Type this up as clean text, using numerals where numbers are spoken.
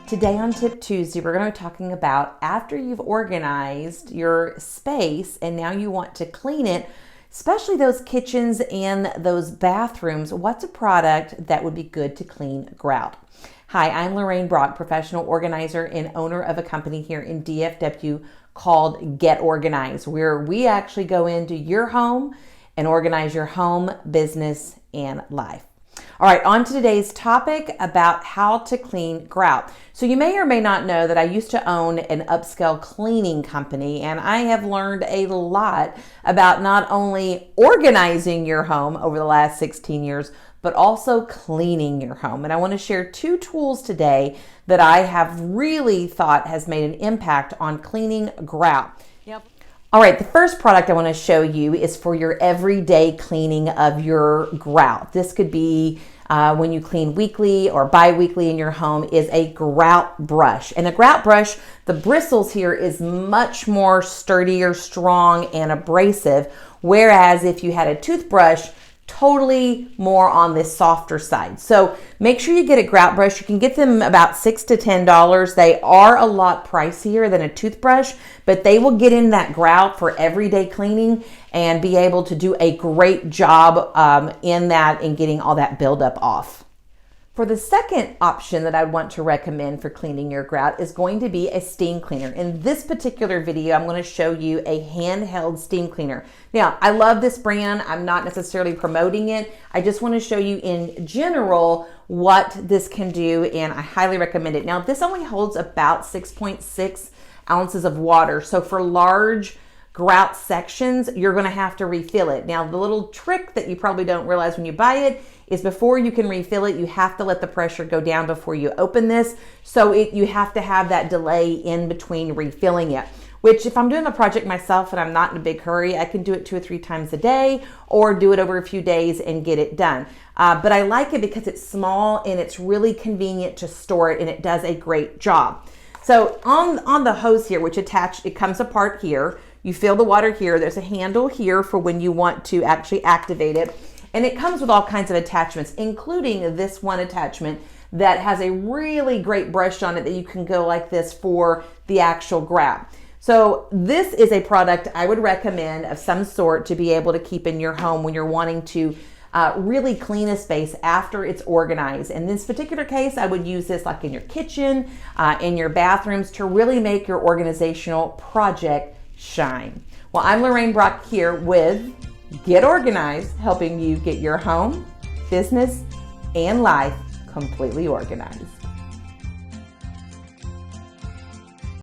Today on Tip Tuesday, we're going to be talking about after you've organized your space and now you want to clean it, especially those kitchens and those bathrooms, what's a product that would be good to clean grout? Hi, I'm Lorraine Brock, professional organizer and owner of a company here in DFW called Get Organized, where we actually go into your home and organize your home, business, and life. All right, on to today's topic about how to clean grout. So you may or may not know that I used to own an upscale cleaning company, and I have learned a lot about not only organizing your home over the last 16 years, but also cleaning your home. And I want to share two tools today that I have really thought has made an impact on cleaning grout. All right, the first product I want to show you is for your everyday cleaning of your grout. This could be when you clean weekly or bi-weekly in your home, is a grout brush. And a grout brush, the bristles here is much more sturdier, strong, and abrasive, whereas if you had a toothbrush, totally more on this softer side. So make sure you get a grout brush. You can get them about $6 to $10. They are a lot pricier than a toothbrush, but they will get in that grout for everyday cleaning and be able to do a great job in that and getting all that buildup off. For the second option that I want to recommend for cleaning your grout is going to be a steam cleaner. In this particular video, I'm going to show you a handheld steam cleaner. Now, I love this brand. I'm not necessarily promoting it. I just want to show you in general what this can do, and I highly recommend it. Now, this only holds about 6.6 ounces of water. So for large grout sections, you're going to have to refill it. Now, the little trick that you probably don't realize when you buy it is before you can refill it, you have to let the pressure go down before you open this. So you have to have that delay in between refilling it, which if I'm doing a project myself and I'm not in a big hurry, I can do it 2 or 3 times a day or do it over a few days and get it done. But I like it because it's small and it's really convenient to store it, and it does a great job. So on the hose here, which it comes apart here, you fill the water here. There's a handle here for when you want to actually activate it. And it comes with all kinds of attachments, including this one attachment that has a really great brush on it that you can go like this for the actual grout. So this is a product I would recommend of some sort to be able to keep in your home when you're wanting to really clean a space after it's organized. In this particular case, I would use this like in your kitchen, in your bathrooms, to really make your organizational project shine. Well, I'm Lorraine Brock here with Get Organized, helping you get your home, business, and life completely organized.